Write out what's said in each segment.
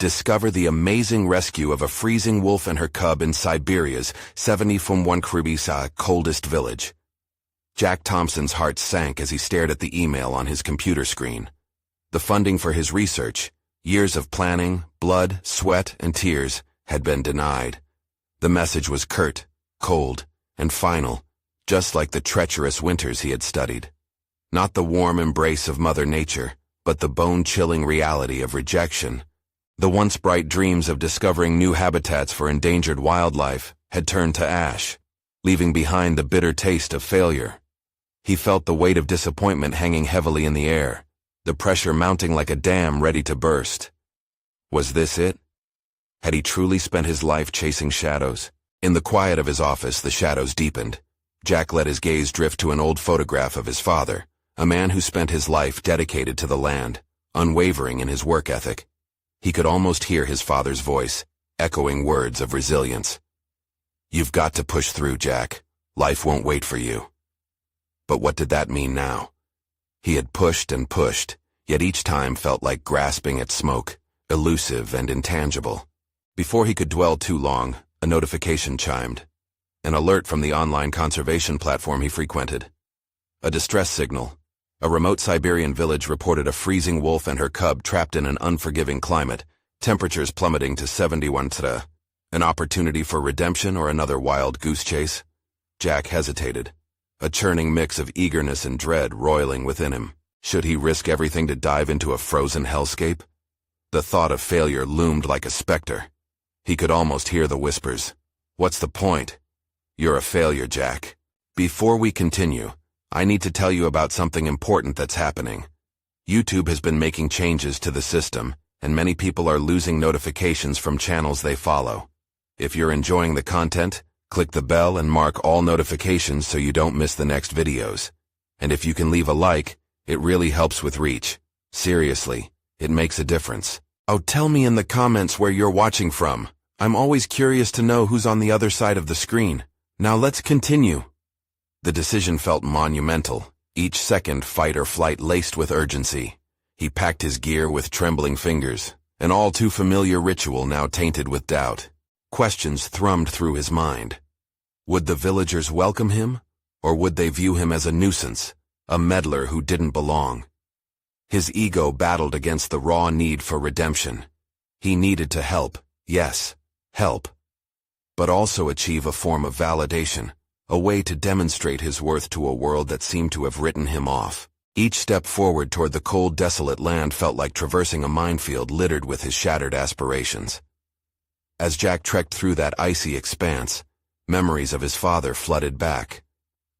discover the amazing rescue of a freezing wolf and her cub in Siberia's 70 coldest village. Jack Thompson's heart sank as he stared at the email on his computer screen. The funding for his research, years of planning, blood, sweat, and tears, had been denied. The message was curt, cold, and final, just like the treacherous winters he had studied. Not the warm embrace of Mother Nature, but the bone-chilling reality of rejection. The once bright dreams of discovering new habitats for endangered wildlife had turned to ash, leaving behind the bitter taste of failure. He felt the weight of disappointment hanging heavily in the air, the pressure mounting like a dam ready to burst. Was this it? Had he truly spent his life chasing shadows? In the quiet of his office, the shadows deepened. Jack let his gaze drift to an old photograph of his father, a man who spent his life dedicated to the land, unwavering in his work ethic. He could almost hear his father's voice, echoing words of resilience. "You've got to push through, Jack. Life won't wait for you." But what did that mean now? He had pushed and pushed, yet each time felt like grasping at smoke, elusive and intangible. Before he could dwell too long, a notification chimed. An alert from the online conservation platform he frequented. A distress signal. A remote Siberian village reported a freezing wolf and her cub trapped in an unforgiving climate, temperatures plummeting to 71 Celsius. An opportunity for redemption or another wild goose chase? Jack hesitated, a churning mix of eagerness and dread roiling within him. Should he risk everything to dive into a frozen hellscape? The thought of failure loomed like a specter. He could almost hear the whispers. "What's the point? You're a failure, Jack." Before we continue, I need to tell you about something important that's happening. YouTube has been making changes to the system, and many people are losing notifications from channels they follow. If you're enjoying the content, click the bell and mark all notifications so you don't miss the next videos. And if you can leave a like, it really helps with reach. Seriously, it makes a difference. Oh, tell me in the comments where you're watching from. I'm always curious to know who's on the other side of the screen. Now let's continue. The decision felt monumental, each second fight or flight laced with urgency. He packed his gear with trembling fingers, an all too familiar ritual now tainted with doubt. Questions thrummed through his mind. Would the villagers welcome him, or would they view him as a nuisance, a meddler who didn't belong? His ego battled against the raw need for redemption. He needed to help, yes, help, but also achieve a form of validation, a way to demonstrate his worth to a world that seemed to have written him off. Each step forward toward the cold, desolate land felt like traversing a minefield littered with his shattered aspirations. As Jack trekked through that icy expanse, memories of his father flooded back.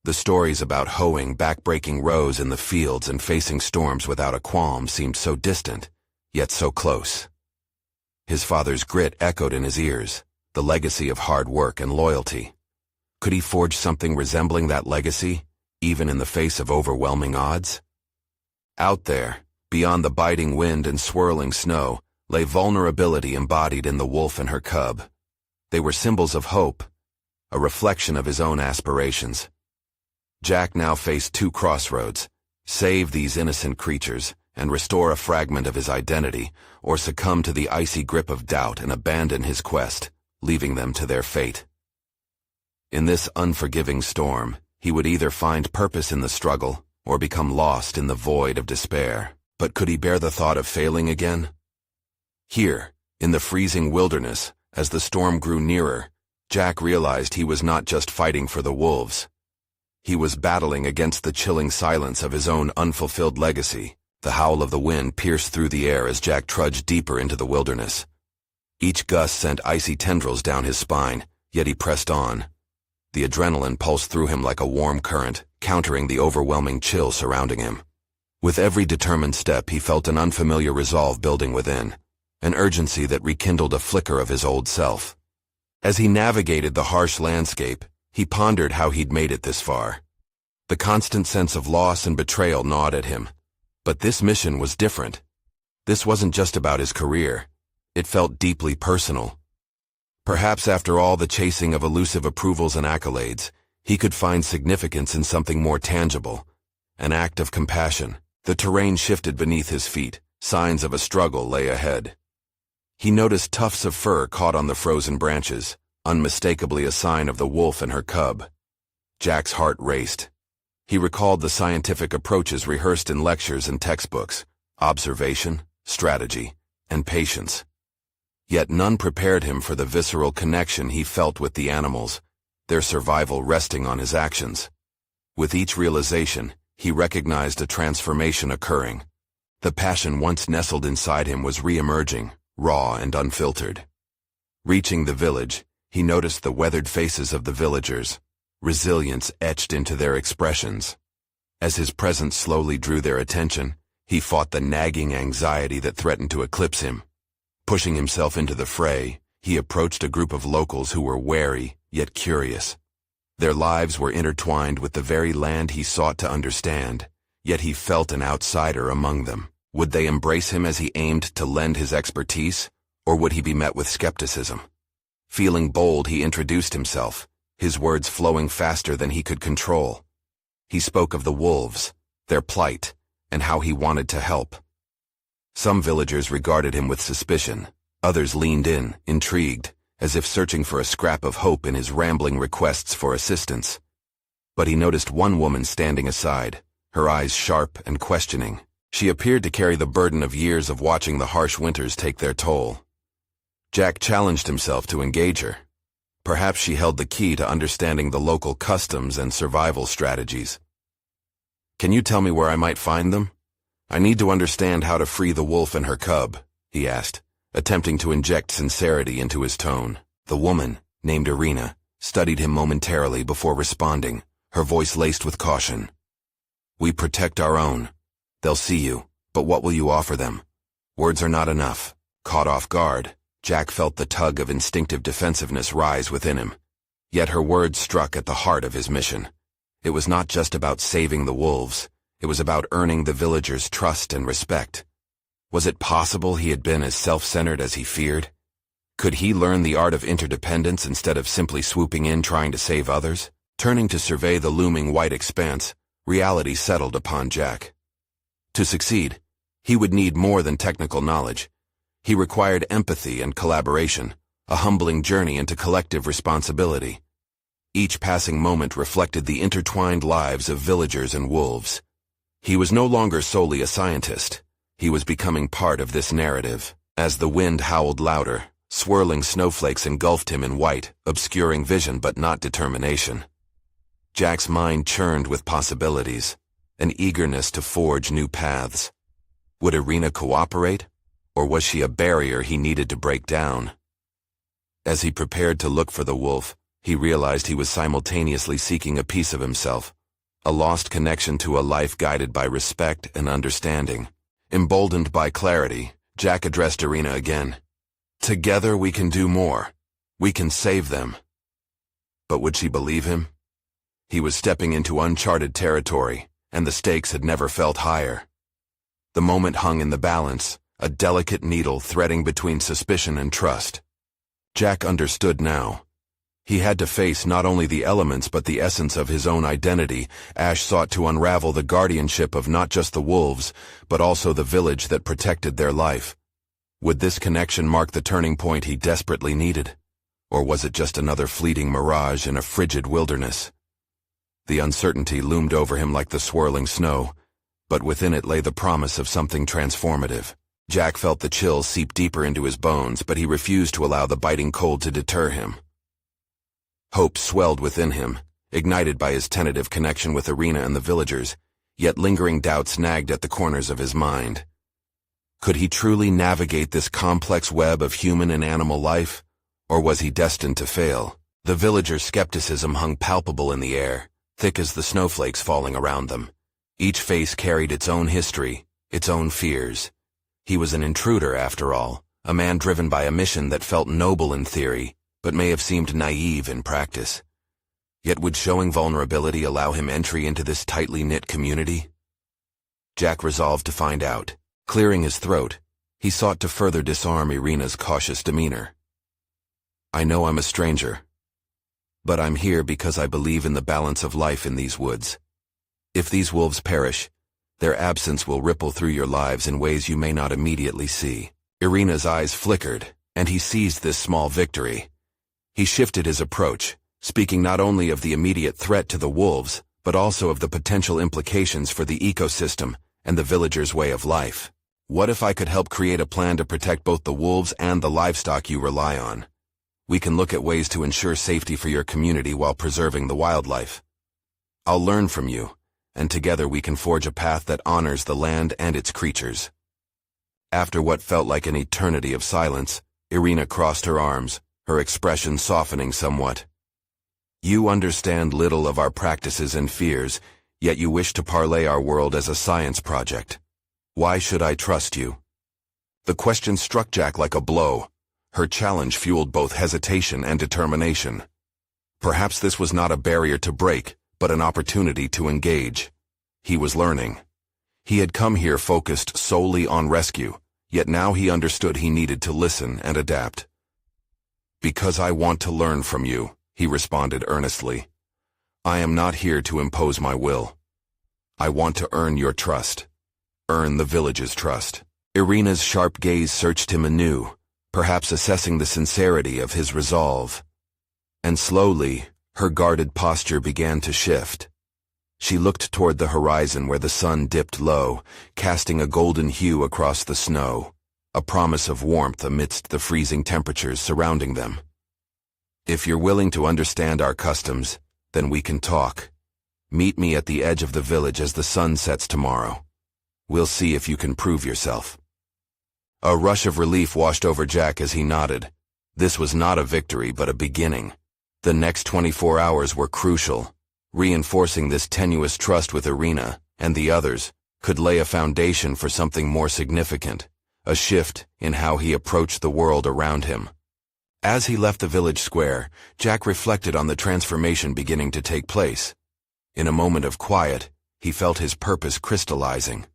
The stories about hoeing back-breaking rows in the fields and facing storms without a qualm seemed so distant, yet so close. His father's grit echoed in his ears, the legacy of hard work and loyalty. Could he forge something resembling that legacy, even in the face of overwhelming odds? Out there, beyond the biting wind and swirling snow, lay vulnerability embodied in the wolf and her cub. They were symbols of hope, a reflection of his own aspirations. Jack now faced two crossroads: save these innocent creatures and restore a fragment of his identity, or succumb to the icy grip of doubt and abandon his quest, leaving them to their fate. In this unforgiving storm, he would either find purpose in the struggle or become lost in the void of despair. But could he bear the thought of failing again? Here, in the freezing wilderness, as the storm grew nearer, Jack realized he was not just fighting for the wolves. He was battling against the chilling silence of his own unfulfilled legacy. The howl of the wind pierced through the air as Jack trudged deeper into the wilderness. Each gust sent icy tendrils down his spine, yet he pressed on. The adrenaline pulsed through him like a warm current, countering the overwhelming chill surrounding him. With every determined step, he felt an unfamiliar resolve building within, an urgency that rekindled a flicker of his old self. As he navigated the harsh landscape, he pondered how he'd made it this far. The constant sense of loss and betrayal gnawed at him. But this mission was different. This wasn't just about his career. It felt deeply personal. Perhaps after all the chasing of elusive approvals and accolades, he could find significance in something more tangible, an act of compassion. The terrain shifted beneath his feet. Signs of a struggle lay ahead. He noticed tufts of fur caught on the frozen branches, unmistakably a sign of the wolf and her cub. Jack's heart raced. He recalled the scientific approaches rehearsed in lectures and textbooks: observation, strategy, and patience. Yet none prepared him for the visceral connection he felt with the animals, their survival resting on his actions. With each realization, he recognized a transformation occurring. The passion once nestled inside him was re-emerging, raw and unfiltered. Reaching the village, he noticed the weathered faces of the villagers, resilience etched into their expressions. As his presence slowly drew their attention, he fought the nagging anxiety that threatened to eclipse him. Pushing himself into the fray, he approached a group of locals who were wary, yet curious. Their lives were intertwined with the very land he sought to understand, yet he felt an outsider among them. Would they embrace him as he aimed to lend his expertise, or would he be met with skepticism? Feeling bold, he introduced himself, his words flowing faster than he could control. He spoke of the wolves, their plight, and how he wanted to help. Some villagers regarded him with suspicion. Others leaned in, intrigued, as if searching for a scrap of hope in his rambling requests for assistance. But he noticed one woman standing aside, her eyes sharp and questioning. She appeared to carry the burden of years of watching the harsh winters take their toll. Jack challenged himself to engage her. Perhaps she held the key to understanding the local customs and survival strategies. "Can you tell me where I might find them? I need to understand how to free the wolf and her cub," he asked, attempting to inject sincerity into his tone. The woman, named Irina, studied him momentarily before responding, her voice laced with caution. "We protect our own. They'll see you, but what will you offer them?" Words are not enough. Caught off guard, Jack felt the tug of instinctive defensiveness rise within him. Yet her words struck at the heart of his mission. It was not just about saving the wolves. It was about earning the villagers' trust and respect. Was it possible he had been as self-centered as he feared? Could he learn the art of interdependence instead of simply swooping in trying to save others? Turning to survey the looming white expanse, reality settled upon Jack. To succeed, he would need more than technical knowledge. He required empathy and collaboration, a humbling journey into collective responsibility. Each passing moment reflected the intertwined lives of villagers and wolves. He was no longer solely a scientist. He was becoming part of this narrative. As the wind howled louder, swirling snowflakes engulfed him in white, obscuring vision but not determination. Jack's mind churned with possibilities, an eagerness to forge new paths. Would Irina cooperate, or was she a barrier he needed to break down? As he prepared to look for the wolf, he realized he was simultaneously seeking a piece of himself, a lost connection to a life guided by respect and understanding. Emboldened by clarity, Jack addressed Irina again. "Together we can do more. We can save them." But would she believe him? He was stepping into uncharted territory, and the stakes had never felt higher. The moment hung in the balance, a delicate needle threading between suspicion and trust. Jack understood now. He had to face not only the elements but the essence of his own identity. Ash sought to unravel the guardianship of not just the wolves, but also the village that protected their life. Would this connection mark the turning point he desperately needed? Or was it just another fleeting mirage in a frigid wilderness? The uncertainty loomed over him like the swirling snow, but within it lay the promise of something transformative. Jack felt the chill seep deeper into his bones, but he refused to allow the biting cold to deter him. Hope swelled within him, ignited by his tentative connection with Irina and the villagers, yet lingering doubts nagged at the corners of his mind. Could he truly navigate this complex web of human and animal life, or was he destined to fail? The villagers' skepticism hung palpable in the air, thick as the snowflakes falling around them. Each face carried its own history, its own fears. He was an intruder, after all, a man driven by a mission that felt noble in theory, but may have seemed naive in practice. Yet would showing vulnerability allow him entry into this tightly knit community? Jack resolved to find out. Clearing his throat, he sought to further disarm Irina's cautious demeanor. "I know I'm a stranger, but I'm here because I believe in the balance of life in these woods. If these wolves perish, their absence will ripple through your lives in ways you may not immediately see." Irina's eyes flickered, and he seized this small victory. He shifted his approach, speaking not only of the immediate threat to the wolves, but also of the potential implications for the ecosystem and the villagers' way of life. What if I could help create a plan to protect both the wolves and the livestock you rely on? We can look at ways to ensure safety for your community while preserving the wildlife. I'll learn from you, and together we can forge a path that honors the land and its creatures. After what felt like an eternity of silence, Irina crossed her arms, her expression softening somewhat. You understand little of our practices and fears, yet you wish to parlay our world as a science project. Why should I trust you? The question struck Jack like a blow. Her challenge fueled both hesitation and determination. Perhaps this was not a barrier to break, but an opportunity to engage. He was learning. He had come here focused solely on rescue, yet now he understood he needed to listen and adapt. Because I want to learn from you, he responded earnestly. I am not here to impose my will. I want to earn your trust. Earn the village's trust. Irina's sharp gaze searched him anew, perhaps assessing the sincerity of his resolve. And slowly, her guarded posture began to shift. She looked toward the horizon where the sun dipped low, casting a golden hue across the snow, a promise of warmth amidst the freezing temperatures surrounding them. If you're willing to understand our customs, then we can talk. Meet me at the edge of the village as the sun sets tomorrow. We'll see if you can prove yourself. A rush of relief washed over Jack as he nodded. This was not a victory, but a beginning. The next 24 hours were crucial. Reinforcing this tenuous trust with Irina and the others could lay a foundation for something more significant, a shift in how he approached the world around him. As he left the village square, Jack reflected on the transformation beginning to take place. In a moment of quiet, he felt his purpose crystallizing.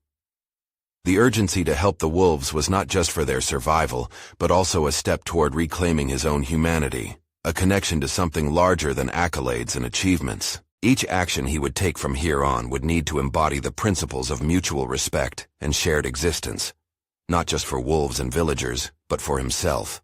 The urgency to help the wolves was not just for their survival, but also a step toward reclaiming his own humanity, a connection to something larger than accolades and achievements. Each action he would take from here on would need to embody the principles of mutual respect and shared existence, not just for wolves and villagers, but for himself.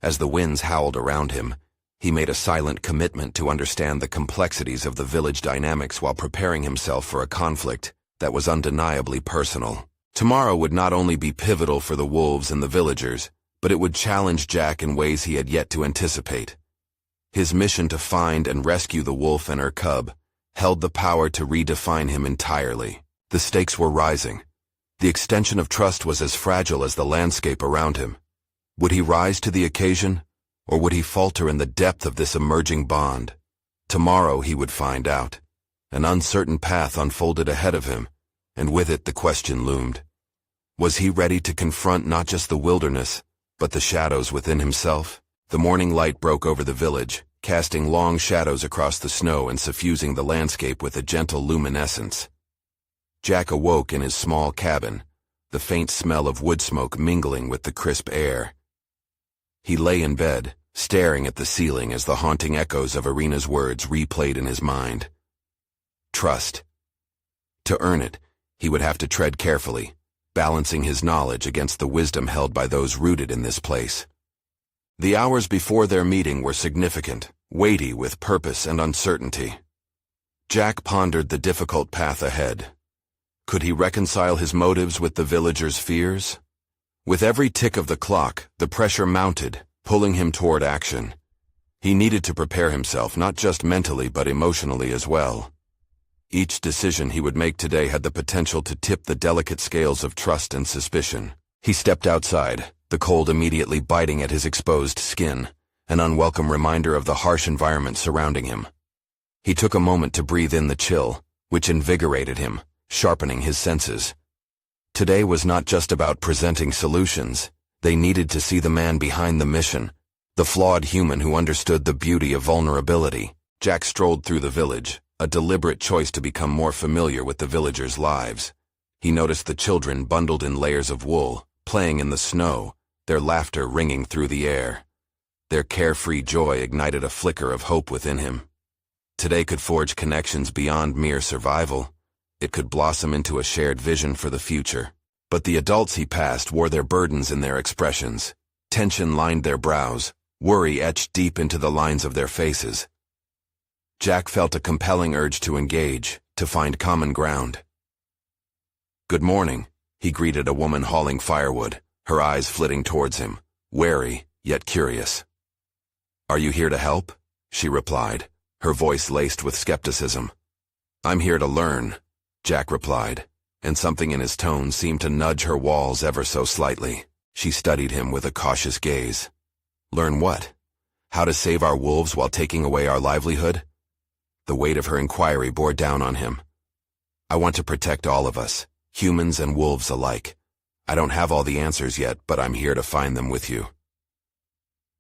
As the winds howled around him, he made a silent commitment to understand the complexities of the village dynamics while preparing himself for a conflict that was undeniably personal. Tomorrow would not only be pivotal for the wolves and the villagers, but it would challenge Jack in ways he had yet to anticipate. His mission to find and rescue the wolf and her cub held the power to redefine him entirely. The stakes were rising. The extension of trust was as fragile as the landscape around him. Would he rise to the occasion, or would he falter in the depth of this emerging bond? Tomorrow he would find out. An uncertain path unfolded ahead of him, and with it the question loomed. Was he ready to confront not just the wilderness, but the shadows within himself? The morning light broke over the village, casting long shadows across the snow and suffusing the landscape with a gentle luminescence. Jack awoke in his small cabin, the faint smell of wood smoke mingling with the crisp air. He lay in bed, staring at the ceiling as the haunting echoes of Irina's words replayed in his mind. Trust. To earn it, he would have to tread carefully, balancing his knowledge against the wisdom held by those rooted in this place. The hours before their meeting were significant, weighty with purpose and uncertainty. Jack pondered the difficult path ahead. Could he reconcile his motives with the villagers' fears? With every tick of the clock, the pressure mounted, pulling him toward action. He needed to prepare himself not just mentally but emotionally as well. Each decision he would make today had the potential to tip the delicate scales of trust and suspicion. He stepped outside, the cold immediately biting at his exposed skin, an unwelcome reminder of the harsh environment surrounding him. He took a moment to breathe in the chill, which invigorated him, sharpening his senses. Today was not just about presenting solutions. They needed to see the man behind the mission, the flawed human who understood the beauty of vulnerability. Jack strolled through the village, a deliberate choice to become more familiar with the villagers' lives. He noticed the children bundled in layers of wool, playing in the snow, their laughter ringing through the air. Their carefree joy ignited a flicker of hope within him. Today could forge connections beyond mere survival. It could blossom into a shared vision for the future. But the adults he passed wore their burdens in their expressions. Tension lined their brows, worry etched deep into the lines of their faces. Jack felt a compelling urge to engage, to find common ground. "Good morning," he greeted a woman hauling firewood, her eyes flitting towards him, wary, yet curious. "Are you here to help?" she replied, her voice laced with skepticism. "I'm here to learn," Jack replied, and something in his tone seemed to nudge her walls ever so slightly. She studied him with a cautious gaze. "Learn what? How to save our wolves while taking away our livelihood?" The weight of her inquiry bore down on him. "I want to protect all of us, humans and wolves alike. I don't have all the answers yet, but I'm here to find them with you."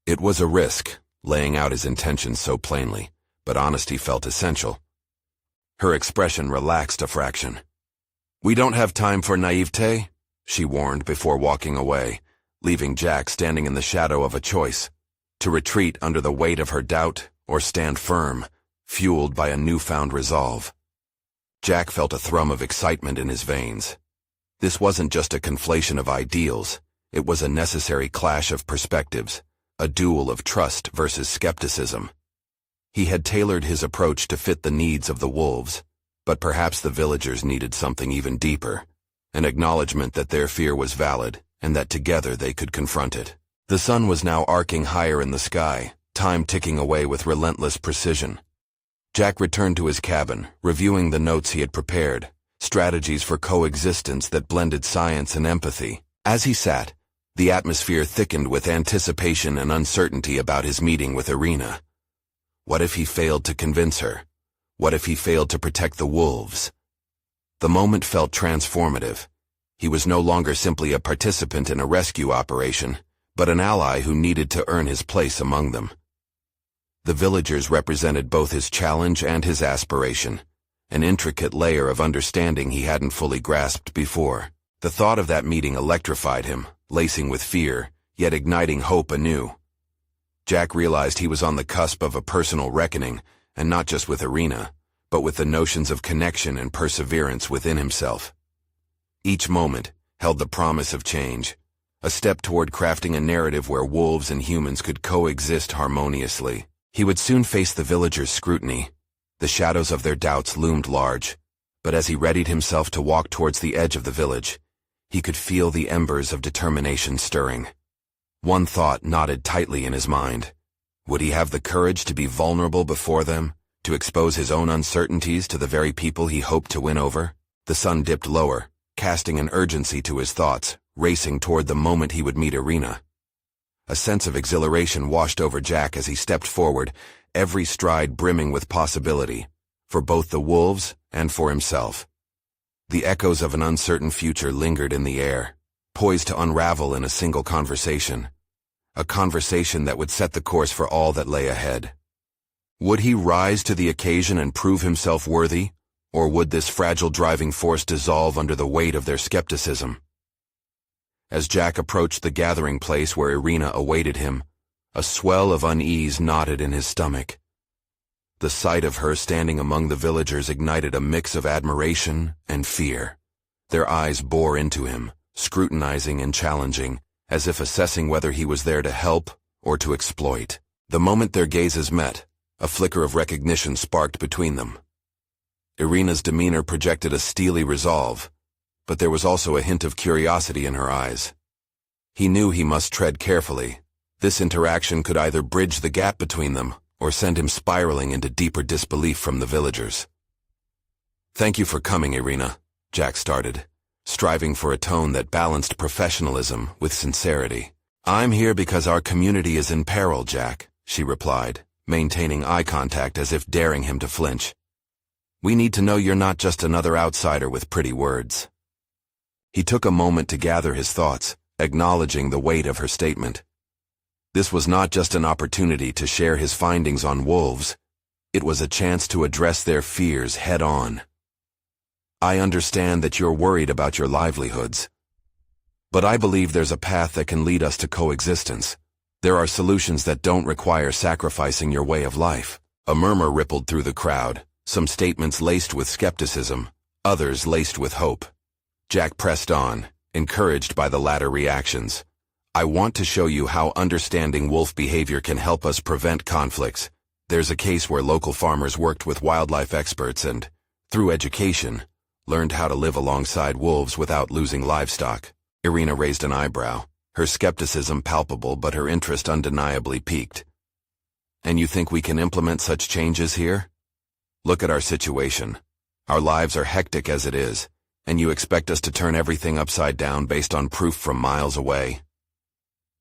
It was a risk, laying out his intentions so plainly, but honesty felt essential. Her expression relaxed a fraction. "We don't have time for naivete," she warned before walking away, leaving Jack standing in the shadow of a choice, to retreat under the weight of her doubt or stand firm, fueled by a newfound resolve. Jack felt a thrum of excitement in his veins. This wasn't just a conflation of ideals, it was a necessary clash of perspectives, a duel of trust versus skepticism. He had tailored his approach to fit the needs of the wolves, but perhaps the villagers needed something even deeper, an acknowledgement that their fear was valid and that together they could confront it. The sun was now arcing higher in the sky, time ticking away with relentless precision. Jack returned to his cabin, reviewing the notes he had prepared, strategies for coexistence that blended science and empathy. As he sat, the atmosphere thickened with anticipation and uncertainty about his meeting with Irina. What if he failed to convince her? What if he failed to protect the wolves? The moment felt transformative. He was no longer simply a participant in a rescue operation, but an ally who needed to earn his place among them. The villagers represented both his challenge and his aspiration, an intricate layer of understanding he hadn't fully grasped before. The thought of that meeting electrified him, lacing with fear, yet igniting hope anew. Jack realized he was on the cusp of a personal reckoning, and not just with Irina, but with the notions of connection and perseverance within himself. Each moment held the promise of change, a step toward crafting a narrative where wolves and humans could coexist harmoniously. He would soon face the villagers' scrutiny. The shadows of their doubts loomed large, but as he readied himself to walk towards the edge of the village, he could feel the embers of determination stirring. One thought knotted tightly in his mind. Would he have the courage to be vulnerable before them, to expose his own uncertainties to the very people he hoped to win over? The sun dipped lower, casting an urgency to his thoughts, racing toward the moment he would meet Irina. A sense of exhilaration washed over Jack as he stepped forward, every stride brimming with possibility, for both the wolves and for himself. The echoes of an uncertain future lingered in the air, poised to unravel in a single conversation. A conversation that would set the course for all that lay ahead. Would he rise to the occasion and prove himself worthy, or would this fragile driving force dissolve under the weight of their skepticism? As Jack approached the gathering place where Irina awaited him, a swell of unease knotted in his stomach. The sight of her standing among the villagers ignited a mix of admiration and fear. Their eyes bore into him, scrutinizing and challenging, as if assessing whether he was there to help or to exploit. The moment their gazes met, a flicker of recognition sparked between them. Irina's demeanor projected a steely resolve, but there was also a hint of curiosity in her eyes. He knew he must tread carefully. This interaction could either bridge the gap between them or send him spiraling into deeper disbelief from the villagers. "Thank you for coming, Irina," Jack started, striving for a tone that balanced professionalism with sincerity. "I'm here because our community is in peril, Jack," she replied, maintaining eye contact as if daring him to flinch. "We need to know you're not just another outsider with pretty words." He took a moment to gather his thoughts, acknowledging the weight of her statement. This was not just an opportunity to share his findings on wolves, it was a chance to address their fears head-on. "I understand that you're worried about your livelihoods. But I believe there's a path that can lead us to coexistence. There are solutions that don't require sacrificing your way of life." A murmur rippled through the crowd, some statements laced with skepticism, others laced with hope. Jack pressed on, encouraged by the latter reactions. I want to show you how understanding wolf behavior can help us prevent conflicts. There's a case where local farmers worked with wildlife experts and, through education, learned how to live alongside wolves without losing livestock. Irina raised an eyebrow, her skepticism palpable but her interest undeniably piqued. And you think we can implement such changes here? Look at our situation. Our lives are hectic as it is, and you expect us to turn everything upside down based on proof from miles away.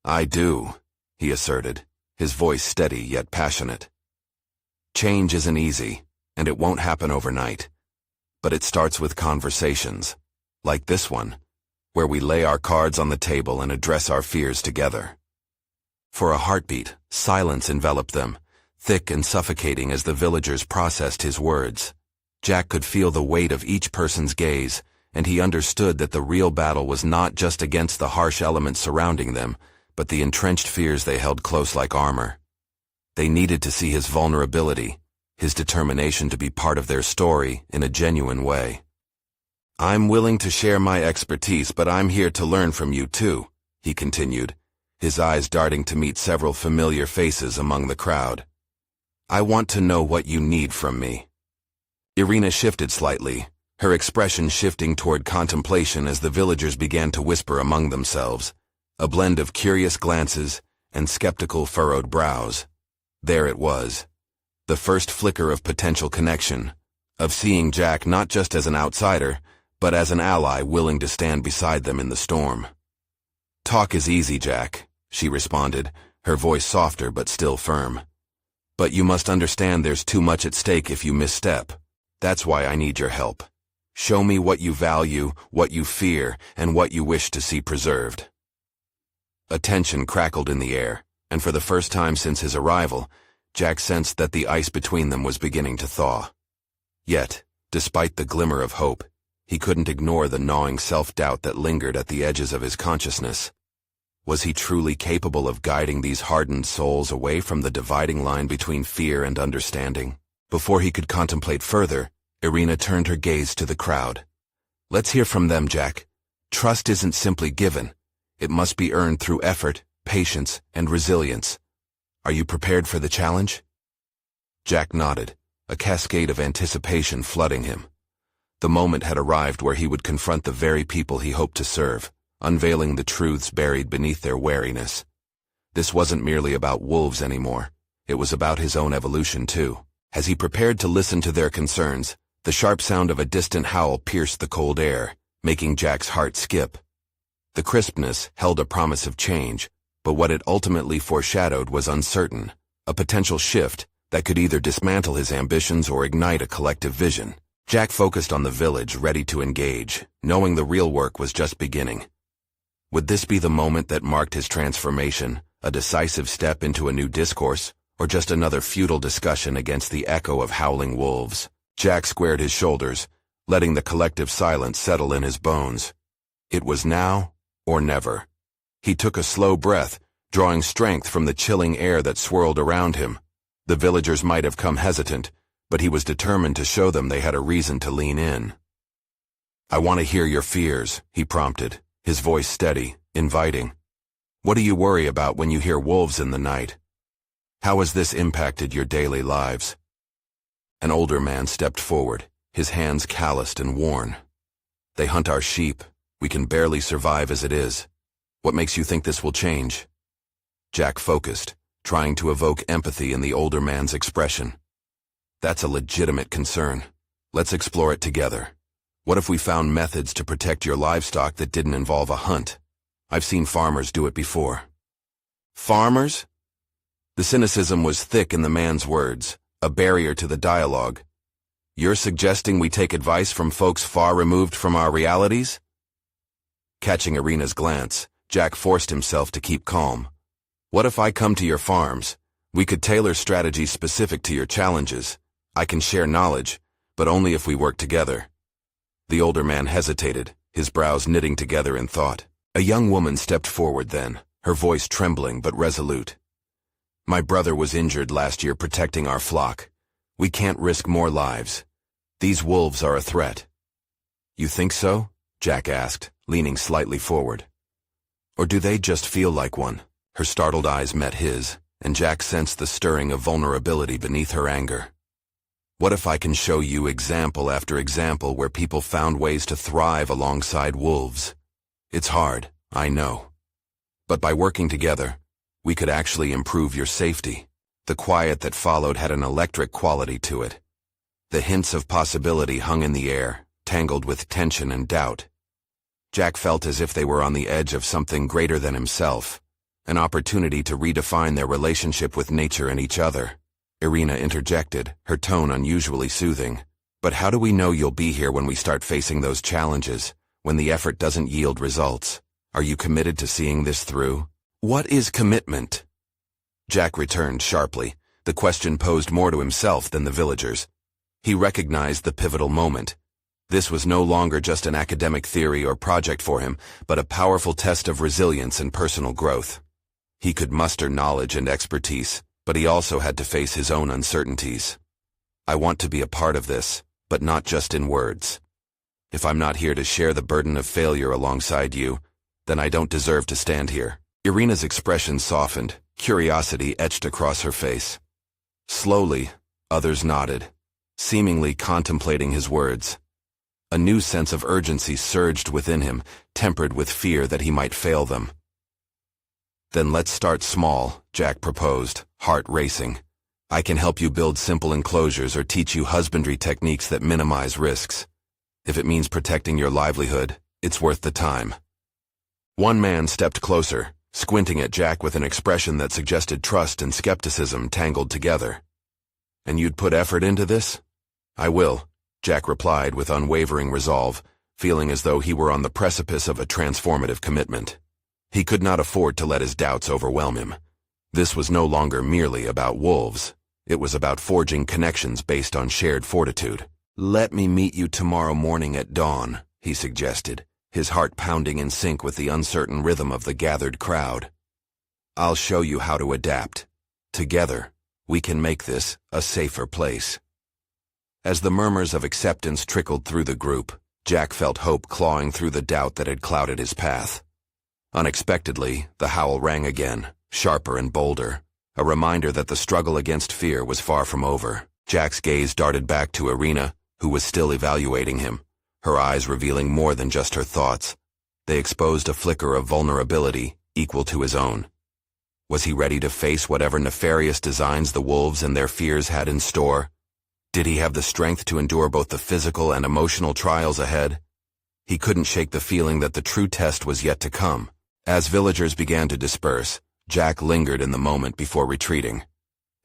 I do, he asserted, his voice steady yet passionate. Change isn't easy, and it won't happen overnight. But it starts with conversations, like this one, where we lay our cards on the table and address our fears together. For a heartbeat, silence enveloped them, thick and suffocating as the villagers processed his words. Jack could feel the weight of each person's gaze, and he understood that the real battle was not just against the harsh elements surrounding them, but the entrenched fears they held close like armor. They needed to see his vulnerability, his determination to be part of their story in a genuine way. I'm willing to share my expertise, but I'm here to learn from you too, he continued, his eyes darting to meet several familiar faces among the crowd. I want to know what you need from me. Irina shifted slightly, her expression shifting toward contemplation as the villagers began to whisper among themselves, a blend of curious glances and skeptical furrowed brows. There it was, the first flicker of potential connection, of seeing Jack not just as an outsider, but as an ally willing to stand beside them in the storm. Talk is easy, Jack, she responded, her voice softer but still firm. But you must understand there's too much at stake if you misstep. That's why I need your help. Show me what you value, what you fear, and what you wish to see preserved. A tension crackled in the air, and for the first time since his arrival, Jack sensed that the ice between them was beginning to thaw. Yet, despite the glimmer of hope, he couldn't ignore the gnawing self-doubt that lingered at the edges of his consciousness. Was he truly capable of guiding these hardened souls away from the dividing line between fear and understanding? Before he could contemplate further, Irina turned her gaze to the crowd. Let's hear from them, Jack. Trust isn't simply given. It must be earned through effort, patience, and resilience. Are you prepared for the challenge? Jack nodded, a cascade of anticipation flooding him. The moment had arrived where he would confront the very people he hoped to serve, unveiling the truths buried beneath their wariness. This wasn't merely about wolves anymore. It was about his own evolution, too. As he prepared to listen to their concerns, the sharp sound of a distant howl pierced the cold air, making Jack's heart skip. The crispness held a promise of change, but what it ultimately foreshadowed was uncertain, a potential shift that could either dismantle his ambitions or ignite a collective vision. Jack focused on the village, ready to engage, knowing the real work was just beginning. Would this be the moment that marked his transformation, a decisive step into a new discourse, or just another futile discussion against the echo of howling wolves? Jack squared his shoulders, letting the collective silence settle in his bones. It was now or never. He took a slow breath, drawing strength from the chilling air that swirled around him. The villagers might have come hesitant, but he was determined to show them they had a reason to lean in. I want to hear your fears, he prompted, his voice steady, inviting. What do you worry about when you hear wolves in the night? How has this impacted your daily lives? An older man stepped forward, his hands calloused and worn. They hunt our sheep. We can barely survive as it is. What makes you think this will change? Jack focused, trying to evoke empathy in the older man's expression. That's a legitimate concern. Let's explore it together. What if we found methods to protect your livestock that didn't involve a hunt? I've seen farmers do it before. Farmers? The cynicism was thick in the man's words, a barrier to the dialogue. You're suggesting we take advice from folks far removed from our realities? Catching Irina's glance, Jack forced himself to keep calm. What if I come to your farms? We could tailor strategies specific to your challenges. I can share knowledge, but only if we work together. The older man hesitated, his brows knitting together in thought. A young woman stepped forward then, her voice trembling but resolute. My brother was injured last year protecting our flock. We can't risk more lives. These wolves are a threat. You think so? Jack asked, leaning slightly forward. Or do they just feel like one? Her startled eyes met his, and Jack sensed the stirring of vulnerability beneath her anger. What if I can show you example after example where people found ways to thrive alongside wolves? It's hard, I know. But by working together, we could actually improve your safety. The quiet that followed had an electric quality to it. The hints of possibility hung in the air, tangled with tension and doubt. Jack felt as if they were on the edge of something greater than himself, an opportunity to redefine their relationship with nature and each other. Irina interjected, her tone unusually soothing. But how do we know you'll be here when we start facing those challenges, when the effort doesn't yield results? Are you committed to seeing this through? What is commitment? Jack returned sharply, the question posed more to himself than the villagers. He recognized the pivotal moment. This was no longer just an academic theory or project for him, but a powerful test of resilience and personal growth. He could muster knowledge and expertise, but he also had to face his own uncertainties. I want to be a part of this, but not just in words. If I'm not here to share the burden of failure alongside you, then I don't deserve to stand here. Irina's expression softened, curiosity etched across her face. Slowly, others nodded, seemingly contemplating his words. A new sense of urgency surged within him, tempered with fear that he might fail them. Then let's start small, Jack proposed, heart racing. I can help you build simple enclosures or teach you husbandry techniques that minimize risks. If it means protecting your livelihood, it's worth the time. One man stepped closer, squinting at Jack with an expression that suggested trust and skepticism tangled together. And you'd put effort into this? I will, Jack replied with unwavering resolve, feeling as though he were on the precipice of a transformative commitment. He could not afford to let his doubts overwhelm him. This was no longer merely about wolves. It was about forging connections based on shared fortitude. Let me meet you tomorrow morning at dawn, he suggested, his heart pounding in sync with the uncertain rhythm of the gathered crowd. I'll show you how to adapt. Together, we can make this a safer place. As the murmurs of acceptance trickled through the group, Jack felt hope clawing through the doubt that had clouded his path. Unexpectedly, the howl rang again, sharper and bolder, a reminder that the struggle against fear was far from over. Jack's gaze darted back to Irina, who was still evaluating him, her eyes revealing more than just her thoughts. They exposed a flicker of vulnerability equal to his own. Was he ready to face whatever nefarious designs the wolves and their fears had in store? Did he have the strength to endure both the physical and emotional trials ahead? He couldn't shake the feeling that the true test was yet to come. As villagers began to disperse, Jack lingered in the moment before retreating.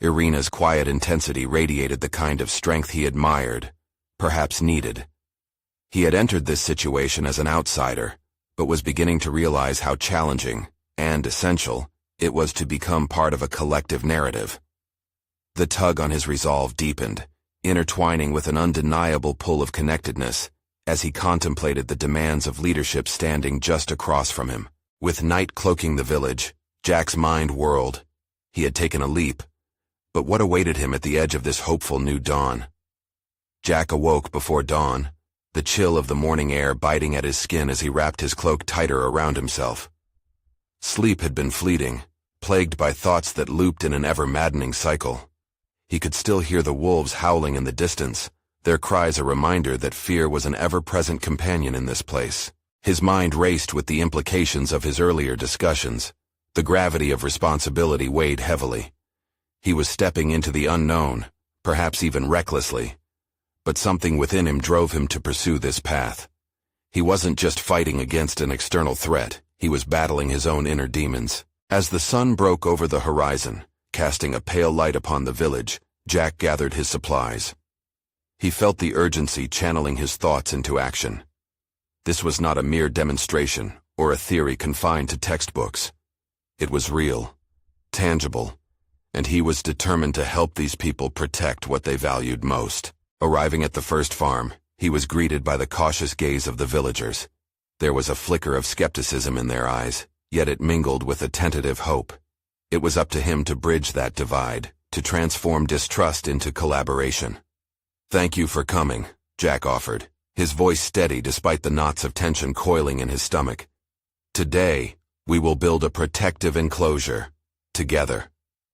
Irina's quiet intensity radiated the kind of strength he admired, perhaps needed. He had entered this situation as an outsider, but was beginning to realize how challenging, and essential, it was to become part of a collective narrative. The tug on his resolve deepened, intertwining with an undeniable pull of connectedness, as he contemplated the demands of leadership standing just across from him. With night cloaking the village, Jack's mind whirled. He had taken a leap, but what awaited him at the edge of this hopeful new dawn? Jack awoke before dawn, the chill of the morning air biting at his skin as he wrapped his cloak tighter around himself. Sleep had been fleeting, plagued by thoughts that looped in an ever-maddening cycle. He could still hear the wolves howling in the distance, their cries a reminder that fear was an ever-present companion in this place. His mind raced with the implications of his earlier discussions. The gravity of responsibility weighed heavily. He was stepping into the unknown, perhaps even recklessly. But something within him drove him to pursue this path. He wasn't just fighting against an external threat, he was battling his own inner demons. As the sun broke over the horizon, casting a pale light upon the village, Jack gathered his supplies. He felt the urgency channeling his thoughts into action. This was not a mere demonstration, or a theory confined to textbooks. It was real, tangible, and he was determined to help these people protect what they valued most. Arriving at the first farm, he was greeted by the cautious gaze of the villagers. There was a flicker of skepticism in their eyes, yet it mingled with a tentative hope. It was up to him to bridge that divide, to transform distrust into collaboration. "Thank you for coming," Jack offered, his voice steady despite the knots of tension coiling in his stomach. "Today, we will build a protective enclosure. Together."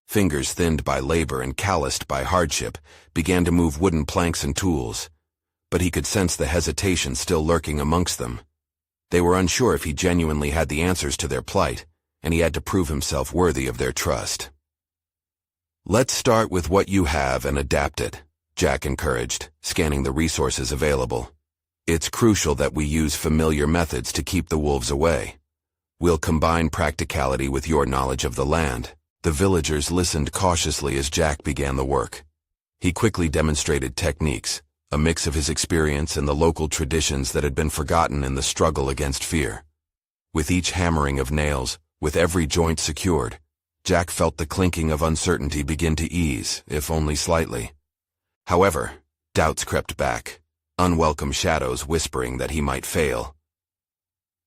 Fingers thinned by labor and calloused by hardship began to move wooden planks and tools, but he could sense the hesitation still lurking amongst them. They were unsure if he genuinely had the answers to their plight, and he had to prove himself worthy of their trust. "Let's start with what you have and adapt it," Jack encouraged, scanning the resources available. "It's crucial that we use familiar methods to keep the wolves away. We'll combine practicality with your knowledge of the land." The villagers listened cautiously as Jack began the work. He quickly demonstrated techniques, a mix of his experience and the local traditions that had been forgotten in the struggle against fear. With each hammering of nails, with every joint secured, Jack felt the clinking of uncertainty begin to ease, if only slightly. However, doubts crept back, unwelcome shadows whispering that he might fail.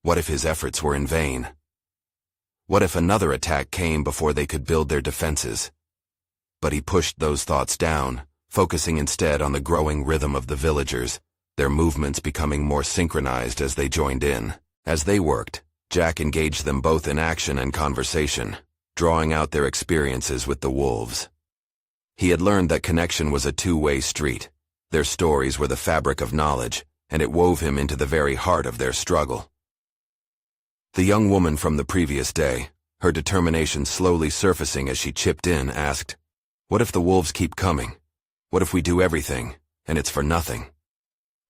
What if his efforts were in vain? What if another attack came before they could build their defenses? But he pushed those thoughts down, focusing instead on the growing rhythm of the villagers, their movements becoming more synchronized as they joined in. As they worked, Jack engaged them both in action and conversation, drawing out their experiences with the wolves. He had learned that connection was a two-way street. Their stories were the fabric of knowledge, and it wove him into the very heart of their struggle. The young woman from the previous day, her determination slowly surfacing as she chipped in, asked, "What if the wolves keep coming? What if we do everything, and it's for nothing?"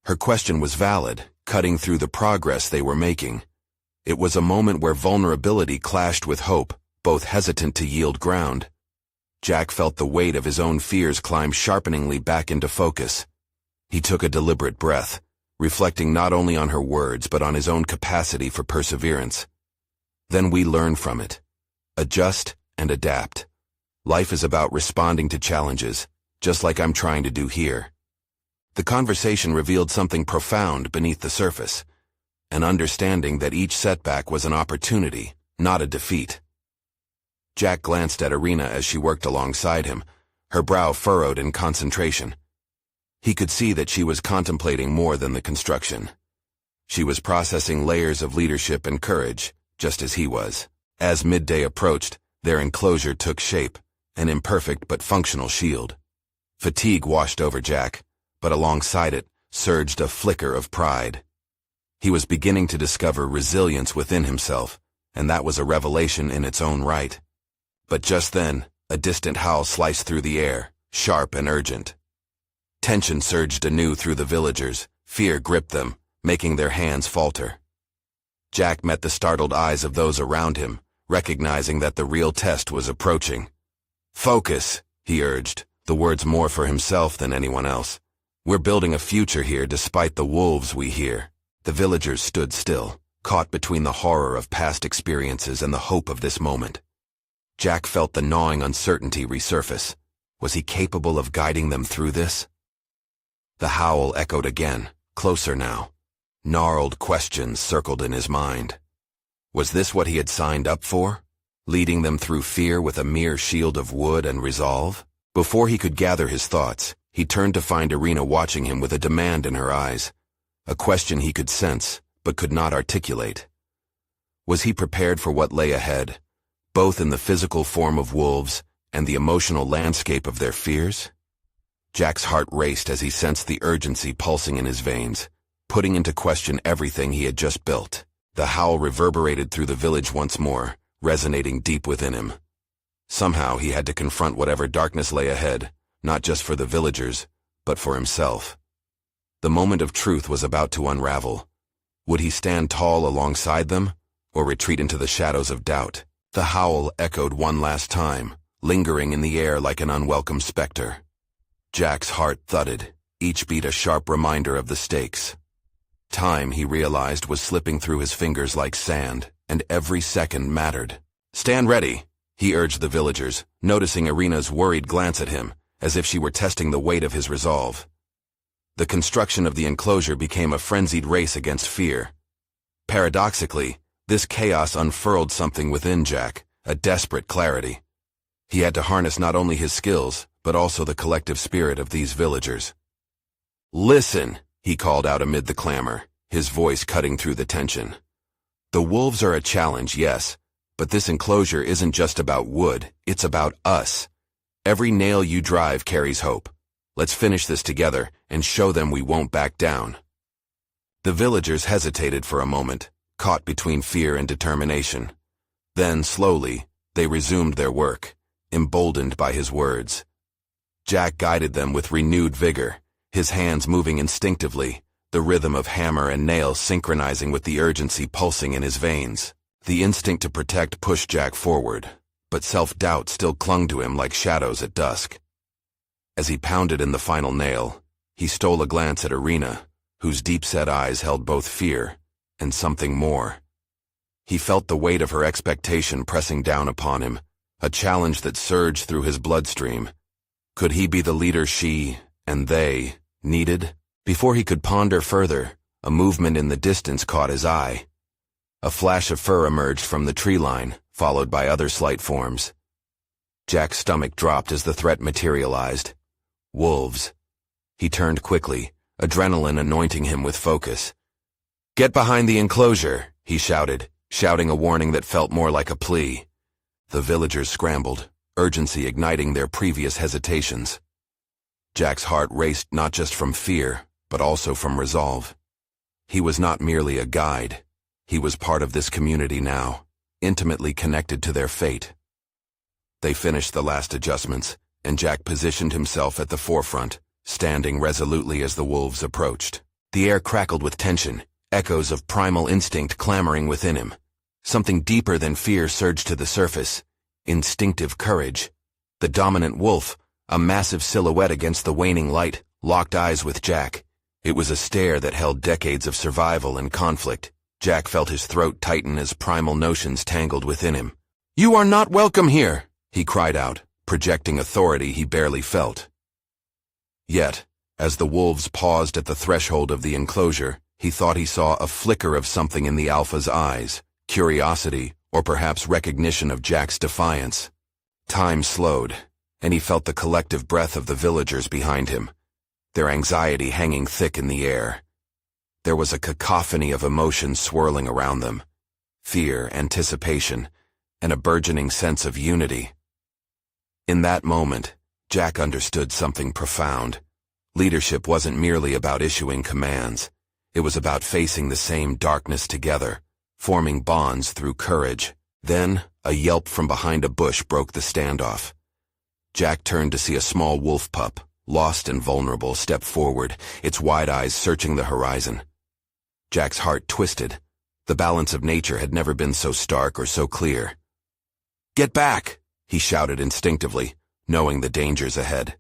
Her question was valid, cutting through the progress they were making. It was a moment where vulnerability clashed with hope, both hesitant to yield ground. Jack felt the weight of his own fears climb sharpeningly back into focus. He took a deliberate breath, reflecting not only on her words but on his own capacity for perseverance. "Then we learn from it. Adjust and adapt. Life is about responding to challenges, just like I'm trying to do here." The conversation revealed something profound beneath the surface, an understanding that each setback was an opportunity, not a defeat. Jack glanced at Irina as she worked alongside him, her brow furrowed in concentration. He could see that she was contemplating more than the construction. She was processing layers of leadership and courage, just as he was. As midday approached, their enclosure took shape, an imperfect but functional shield. Fatigue washed over Jack, but alongside it surged a flicker of pride. He was beginning to discover resilience within himself, and that was a revelation in its own right. But just then, a distant howl sliced through the air, sharp and urgent. Tension surged anew through the villagers, fear gripped them, making their hands falter. Jack met the startled eyes of those around him, recognizing that the real test was approaching. "Focus," he urged, the words more for himself than anyone else. "We're building a future here despite the wolves we hear." The villagers stood still, caught between the horror of past experiences and the hope of this moment. Jack felt the gnawing uncertainty resurface. Was he capable of guiding them through this? The howl echoed again, closer now. Gnarled questions circled in his mind. Was this what he had signed up for? Leading them through fear with a mere shield of wood and resolve? Before he could gather his thoughts, he turned to find Irina watching him with a demand in her eyes, a question he could sense, but could not articulate. Was he prepared for what lay ahead, both in the physical form of wolves and the emotional landscape of their fears? Jack's heart raced as he sensed the urgency pulsing in his veins, putting into question everything he had just built. The howl reverberated through the village once more, resonating deep within him. Somehow he had to confront whatever darkness lay ahead, not just for the villagers, but for himself. The moment of truth was about to unravel. Would he stand tall alongside them, or retreat into the shadows of doubt? The howl echoed one last time, lingering in the air like an unwelcome specter. Jack's heart thudded, each beat a sharp reminder of the stakes. Time, he realized, was slipping through his fingers like sand, and every second mattered. "Stand ready," he urged the villagers, noticing Irina's worried glance at him, as if she were testing the weight of his resolve. The construction of the enclosure became a frenzied race against fear. Paradoxically, this chaos unfurled something within Jack, a desperate clarity. He had to harness not only his skills, but also the collective spirit of these villagers. "Listen," he called out amid the clamor, his voice cutting through the tension. The wolves are a challenge, yes, but this enclosure isn't just about wood, it's about us. Every nail you drive carries hope. Let's finish this together and show them we won't back down. The villagers hesitated for a moment, caught between fear and determination. Then, slowly, they resumed their work, emboldened by his words. Jack guided them with renewed vigor, his hands moving instinctively, the rhythm of hammer and nail synchronizing with the urgency pulsing in his veins. The instinct to protect pushed Jack forward, but self-doubt still clung to him like shadows at dusk. As he pounded in the final nail, he stole a glance at Irina, whose deep-set eyes held both fear and something more. He felt the weight of her expectation pressing down upon him, a challenge that surged through his bloodstream. Could he be the leader she, and they, needed? Before he could ponder further, a movement in the distance caught his eye. A flash of fur emerged from the tree line, followed by other slight forms. Jack's stomach dropped as the threat materialized. Wolves. He turned quickly, adrenaline anointing him with focus. "Get behind the enclosure," he shouted, shouting a warning that felt more like a plea. The villagers scrambled, urgency igniting their previous hesitations. Jack's heart raced not just from fear, but also from resolve. He was not merely a guide. He was part of this community now, intimately connected to their fate. They finished the last adjustments, and Jack positioned himself at the forefront, standing resolutely as the wolves approached. The air crackled with tension, echoes of primal instinct clamoring within him. Something deeper than fear surged to the surface. Instinctive courage. The dominant wolf, a massive silhouette against the waning light, locked eyes with Jack. It was a stare that held decades of survival and conflict. Jack felt his throat tighten as primal notions tangled within him. "You are not welcome here," he cried out, projecting authority he barely felt. Yet, as the wolves paused at the threshold of the enclosure, he thought he saw a flicker of something in the alpha's eyes, curiosity, or perhaps recognition of Jack's defiance. Time slowed, and he felt the collective breath of the villagers behind him, their anxiety hanging thick in the air. There was a cacophony of emotions swirling around them: fear, anticipation, and a burgeoning sense of unity. In that moment, Jack understood something profound. Leadership wasn't merely about issuing commands. It was about facing the same darkness together, forming bonds through courage. Then, a yelp from behind a bush broke the standoff. Jack turned to see a small wolf pup, lost and vulnerable, step forward, its wide eyes searching the horizon. Jack's heart twisted. The balance of nature had never been so stark or so clear. "Get back!" he shouted instinctively, knowing the dangers ahead.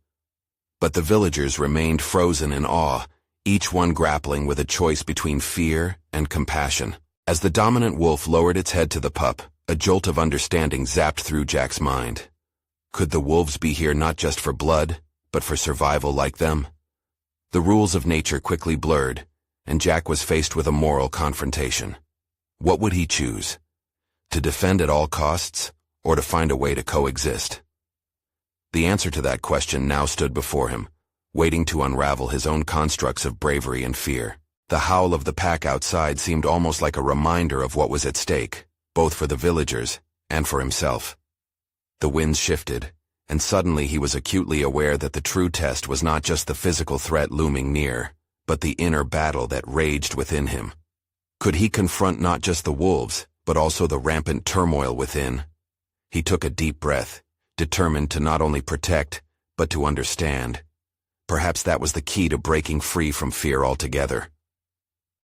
But the villagers remained frozen in awe, each one grappling with a choice between fear and compassion. As the dominant wolf lowered its head to the pup, a jolt of understanding zapped through Jack's mind. Could the wolves be here not just for blood, but for survival like them? The rules of nature quickly blurred, and Jack was faced with a moral confrontation. What would he choose? To defend at all costs, or to find a way to coexist? The answer to that question now stood before him, waiting to unravel his own constructs of bravery and fear. The howl of the pack outside seemed almost like a reminder of what was at stake, both for the villagers and for himself. The winds shifted, and suddenly he was acutely aware that the true test was not just the physical threat looming near, but the inner battle that raged within him. Could he confront not just the wolves, but also the rampant turmoil within? He took a deep breath, determined to not only protect, but to understand. Perhaps that was the key to breaking free from fear altogether.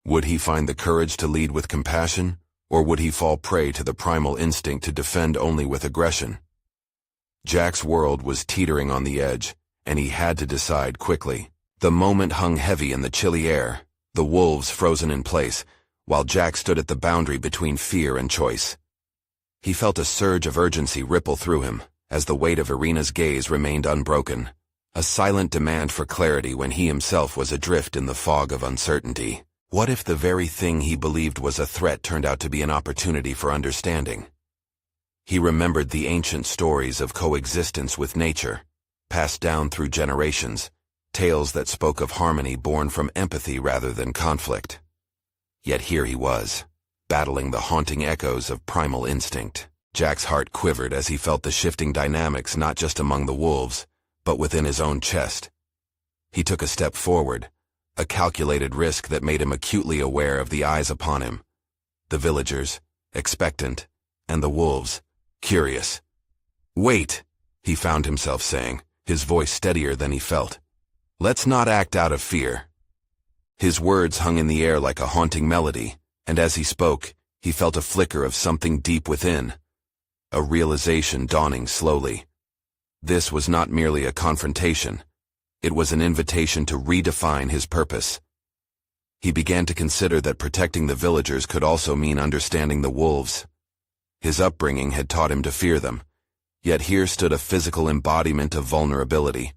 Would he find the courage to lead with compassion, or would he fall prey to the primal instinct to defend only with aggression? Jack's world was teetering on the edge, and he had to decide quickly. The moment hung heavy in the chilly air, the wolves frozen in place, while Jack stood at the boundary between fear and choice. He felt a surge of urgency ripple through him, as the weight of Irina's gaze remained unbroken, a silent demand for clarity when he himself was adrift in the fog of uncertainty. What if the very thing he believed was a threat turned out to be an opportunity for understanding? He remembered the ancient stories of coexistence with nature, passed down through generations, tales that spoke of harmony born from empathy rather than conflict. Yet here he was, battling the haunting echoes of primal instinct. Jack's heart quivered as he felt the shifting dynamics not just among the wolves, but within his own chest. He took a step forward, a calculated risk that made him acutely aware of the eyes upon him. The villagers, expectant, and the wolves, curious. "Wait," he found himself saying, his voice steadier than he felt. "Let's not act out of fear." His words hung in the air like a haunting melody, and as he spoke, he felt a flicker of something deep within, a realization dawning slowly. This was not merely a confrontation. It was an invitation to redefine his purpose. He began to consider that protecting the villagers could also mean understanding the wolves. His upbringing had taught him to fear them, yet here stood a physical embodiment of vulnerability,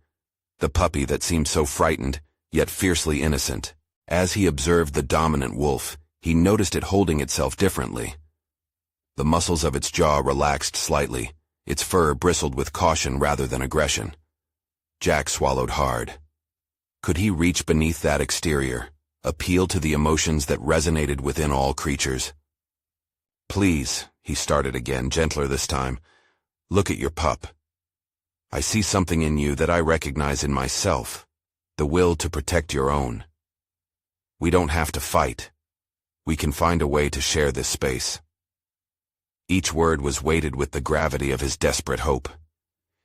the puppy that seemed so frightened, yet fiercely innocent. As he observed the dominant wolf, he noticed it holding itself differently. The muscles of its jaw relaxed slightly, its fur bristled with caution rather than aggression. Jack swallowed hard. Could he reach beneath that exterior, appeal to the emotions that resonated within all creatures? "Please," he started again, gentler this time, "look at your pup. I see something in you that I recognize in myself, the will to protect your own. We don't have to fight. We can find a way to share this space." Each word was weighted with the gravity of his desperate hope.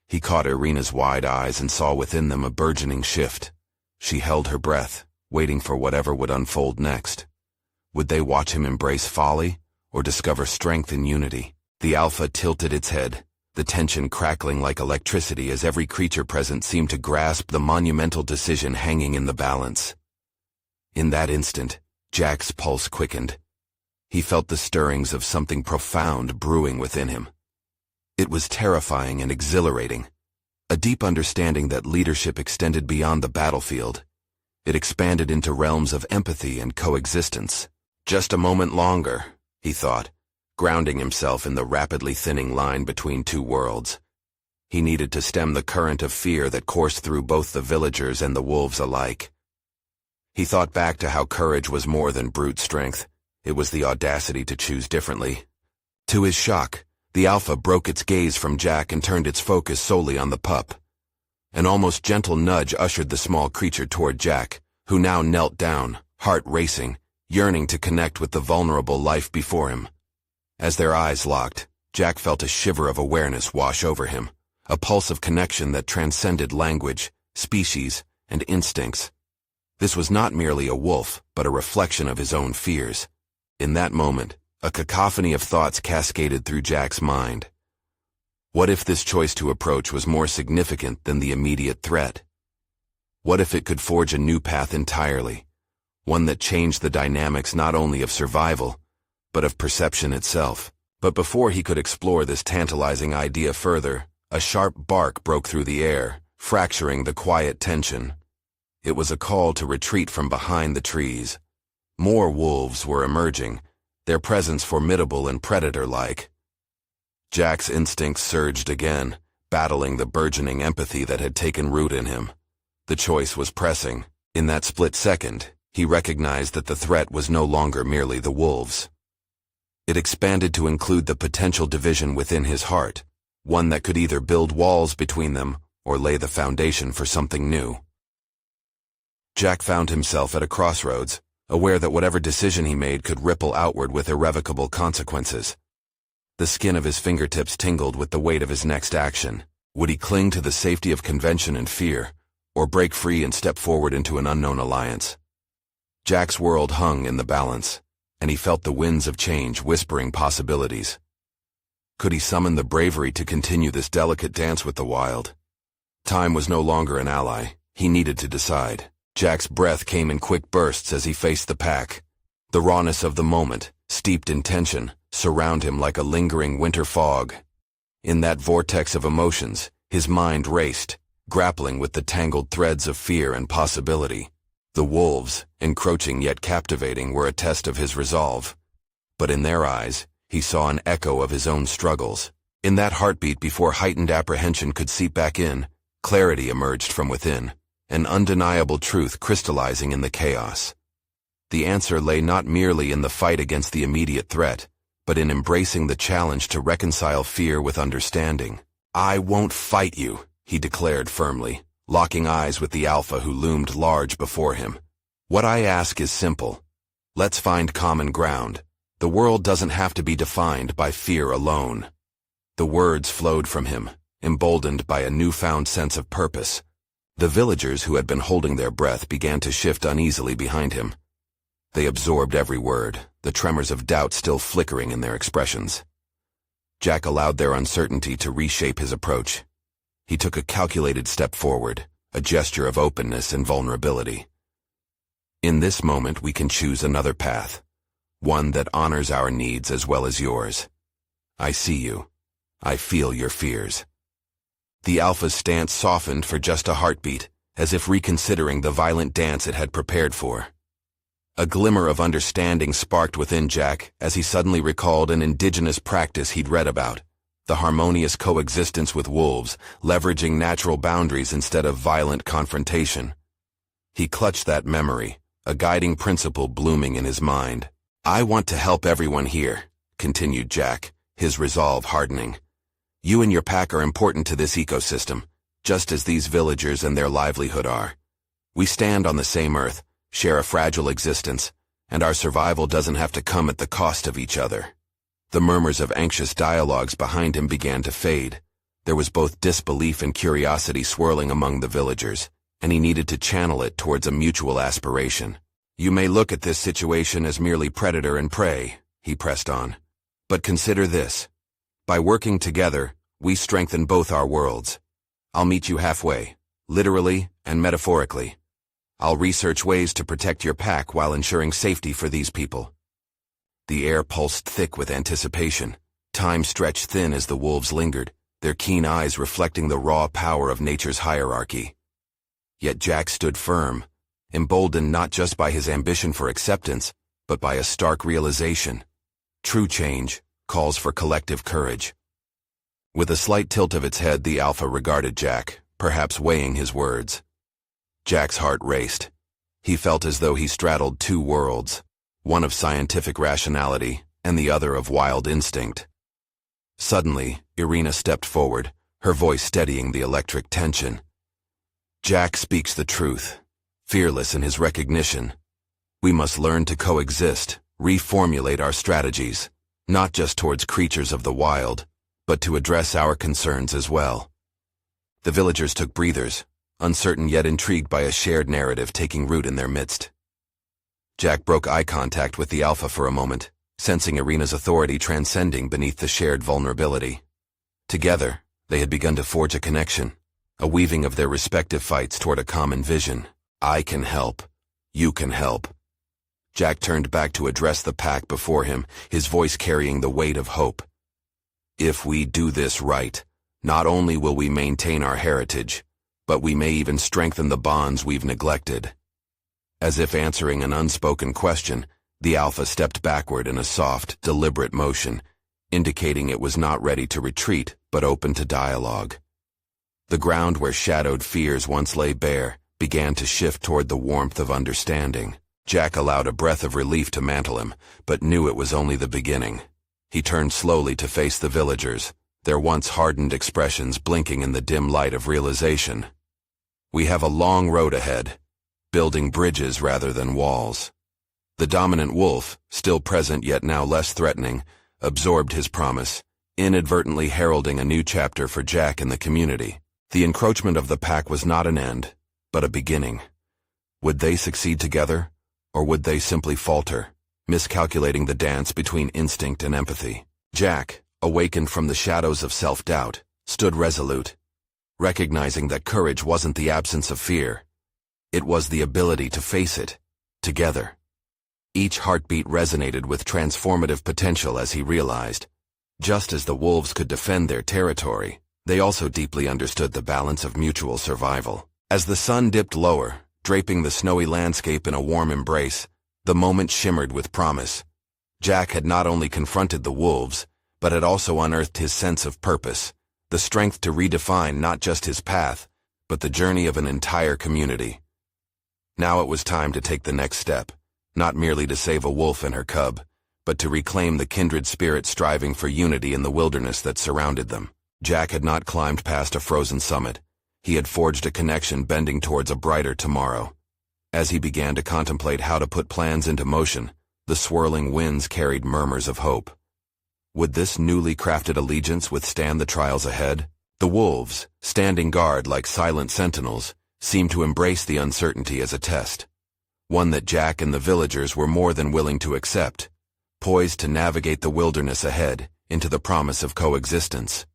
He caught Irina's wide eyes and saw within them a burgeoning shift. She held her breath, waiting for whatever would unfold next. Would they watch him embrace folly, or discover strength in unity? The alpha tilted its head, the tension crackling like electricity as every creature present seemed to grasp the monumental decision hanging in the balance. In that instant, Jack's pulse quickened. He felt the stirrings of something profound brewing within him. It was terrifying and exhilarating, a deep understanding that leadership extended beyond the battlefield. It expanded into realms of empathy and coexistence. Just a moment longer, he thought, grounding himself in the rapidly thinning line between two worlds. He needed to stem the current of fear that coursed through both the villagers and the wolves alike. He thought back to how courage was more than brute strength. It was the audacity to choose differently. To his shock, the alpha broke its gaze from Jack and turned its focus solely on the pup. An almost gentle nudge ushered the small creature toward Jack, who now knelt down, heart racing, yearning to connect with the vulnerable life before him. As their eyes locked, Jack felt a shiver of awareness wash over him, a pulse of connection that transcended language, species, and instincts. This was not merely a wolf, but a reflection of his own fears. In that moment, a cacophony of thoughts cascaded through Jack's mind. What if this choice to approach was more significant than the immediate threat? What if it could forge a new path entirely, one that changed the dynamics not only of survival, but of perception itself? But before he could explore this tantalizing idea further, a sharp bark broke through the air, fracturing the quiet tension. It was a call to retreat from behind the trees. More wolves were emerging, their presence formidable and predator-like. Jack's instincts surged again, battling the burgeoning empathy that had taken root in him. The choice was pressing. In that split second, he recognized that the threat was no longer merely the wolves. It expanded to include the potential division within his heart, one that could either build walls between them or lay the foundation for something new. Jack found himself at a crossroads, aware that whatever decision he made could ripple outward with irrevocable consequences. The skin of his fingertips tingled with the weight of his next action. Would he cling to the safety of convention and fear, or break free and step forward into an unknown alliance? Jack's world hung in the balance, and he felt the winds of change whispering possibilities. Could he summon the bravery to continue this delicate dance with the wild? Time was no longer an ally. He needed to decide. Jack's breath came in quick bursts as he faced the pack. The rawness of the moment, steeped in tension, surrounded him like a lingering winter fog. In that vortex of emotions, his mind raced, grappling with the tangled threads of fear and possibility. The wolves, encroaching yet captivating, were a test of his resolve. But in their eyes, he saw an echo of his own struggles. In that heartbeat before heightened apprehension could seep back in, clarity emerged from within. an undeniable truth crystallizing in the chaos. The answer lay not merely in the fight against the immediate threat, but in embracing the challenge to reconcile fear with understanding. "I won't fight you," he declared firmly, locking eyes with the Alpha who loomed large before him. "What I ask is simple. Let's find common ground. The world doesn't have to be defined by fear alone." The words flowed from him, emboldened by a newfound sense of purpose. The villagers who had been holding their breath began to shift uneasily behind him. They absorbed every word, the tremors of doubt still flickering in their expressions. Jack allowed their uncertainty to reshape his approach. He took a calculated step forward, a gesture of openness and vulnerability. "In this moment we can choose another path, one that honors our needs as well as yours. I see you. I feel your fears." The Alpha's stance softened for just a heartbeat, as if reconsidering the violent dance it had prepared for. A glimmer of understanding sparked within Jack as he suddenly recalled an indigenous practice he'd read about, the harmonious coexistence with wolves, leveraging natural boundaries instead of violent confrontation. He clutched that memory, a guiding principle blooming in his mind. "I want to help everyone here," continued Jack, his resolve hardening. "You and your pack are important to this ecosystem, just as these villagers and their livelihood are. We stand on the same earth, share a fragile existence, and our survival doesn't have to come at the cost of each other." The murmurs of anxious dialogues behind him began to fade. There was both disbelief and curiosity swirling among the villagers, and he needed to channel it towards a mutual aspiration. "You may look at this situation as merely predator and prey," he pressed on. "But consider this. By working together, we strengthen both our worlds. I'll meet you halfway, literally and metaphorically. I'll research ways to protect your pack while ensuring safety for these people." The air pulsed thick with anticipation. Time stretched thin as the wolves lingered, their keen eyes reflecting the raw power of nature's hierarchy. Yet Jack stood firm, emboldened not just by his ambition for acceptance, but by a stark realization. True change calls for collective courage. With a slight tilt of its head, the Alpha regarded Jack, perhaps weighing his words. Jack's heart raced. He felt as though he straddled two worlds, one of scientific rationality and the other of wild instinct. Suddenly, Irina stepped forward, her voice steadying the electric tension. "Jack speaks the truth, fearless in his recognition. We must learn to coexist, reformulate our strategies, not just towards creatures of the wild, but to address our concerns as well." The villagers took breathers, uncertain yet intrigued by a shared narrative taking root in their midst. Jack broke eye contact with the Alpha for a moment, sensing Irina's authority transcending beneath the shared vulnerability. Together, they had begun to forge a connection, a weaving of their respective fights toward a common vision. "I can help. You can help." Jack turned back to address the pack before him, his voice carrying the weight of hope. "If we do this right, not only will we maintain our heritage, but we may even strengthen the bonds we've neglected." As if answering an unspoken question, the Alpha stepped backward in a soft, deliberate motion, indicating it was not ready to retreat, but open to dialogue. The ground where shadowed fears once lay bare began to shift toward the warmth of understanding. Jack allowed a breath of relief to mantle him, but knew it was only the beginning. He turned slowly to face the villagers, their once hardened expressions blinking in the dim light of realization. "We have a long road ahead, building bridges rather than walls." The dominant wolf, still present yet now less threatening, absorbed his promise, inadvertently heralding a new chapter for Jack and the community. The encroachment of the pack was not an end, but a beginning. Would they succeed together, or would they simply falter, miscalculating the dance between instinct and empathy? Jack, awakened from the shadows of self-doubt, stood resolute, recognizing that courage wasn't the absence of fear. It was the ability to face it, together. Each heartbeat resonated with transformative potential as he realized, just as the wolves could defend their territory, they also deeply understood the balance of mutual survival. As the sun dipped lower, draping the snowy landscape in a warm embrace, the moment shimmered with promise. Jack had not only confronted the wolves, but had also unearthed his sense of purpose, the strength to redefine not just his path, but the journey of an entire community. Now it was time to take the next step, not merely to save a wolf and her cub, but to reclaim the kindred spirit striving for unity in the wilderness that surrounded them. Jack had not climbed past a frozen summit. He had forged a connection bending towards a brighter tomorrow. As he began to contemplate how to put plans into motion, the swirling winds carried murmurs of hope. Would this newly crafted allegiance withstand the trials ahead? The wolves, standing guard like silent sentinels, seemed to embrace the uncertainty as a test, one that Jack and the villagers were more than willing to accept, poised to navigate the wilderness ahead into the promise of coexistence.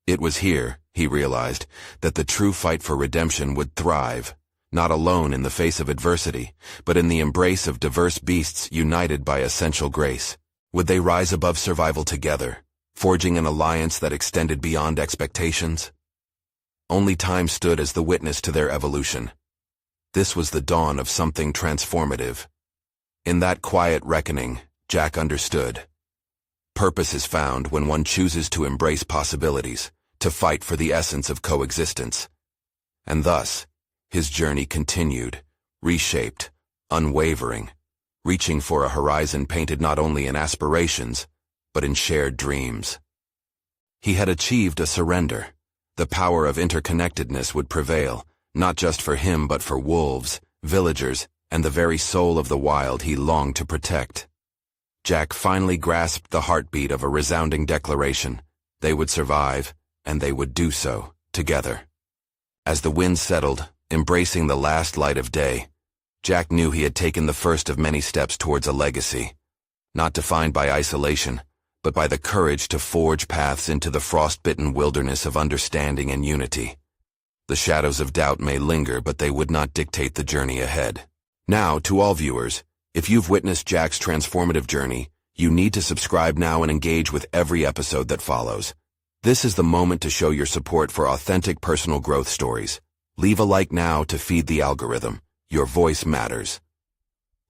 It was here, he realized, that the true fight for redemption would thrive, not alone in the face of adversity, but in the embrace of diverse beasts united by essential grace. Would they rise above survival together, forging an alliance that extended beyond expectations? Only time stood as the witness to their evolution. This was the dawn of something transformative. In that quiet reckoning, Jack understood. Purpose is found when one chooses to embrace possibilities, to fight for the essence of coexistence. And thus, his journey continued, reshaped, unwavering, reaching for a horizon painted not only in aspirations, but in shared dreams. He had achieved a surrender. The power of interconnectedness would prevail, not just for him but for wolves, villagers, and the very soul of the wild he longed to protect. Jack finally grasped the heartbeat of a resounding declaration. They would survive, and they would do so, together. As the wind settled, embracing the last light of day, Jack knew he had taken the first of many steps towards a legacy, not defined by isolation, but by the courage to forge paths into the frost-bitten wilderness of understanding and unity. The shadows of doubt may linger, but they would not dictate the journey ahead. Now, to all viewers, if you've witnessed Jack's transformative journey, you need to subscribe now and engage with every episode that follows. This is the moment to show your support for authentic personal growth stories. Leave a like now to feed the algorithm. Your voice matters.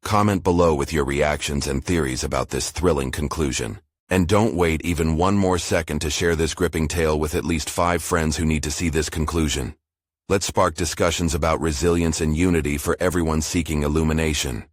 Comment below with your reactions and theories about this thrilling conclusion. And don't wait even one more second to share this gripping tale with at least 5 friends who need to see this conclusion. Let's spark discussions about resilience and unity for everyone seeking illumination.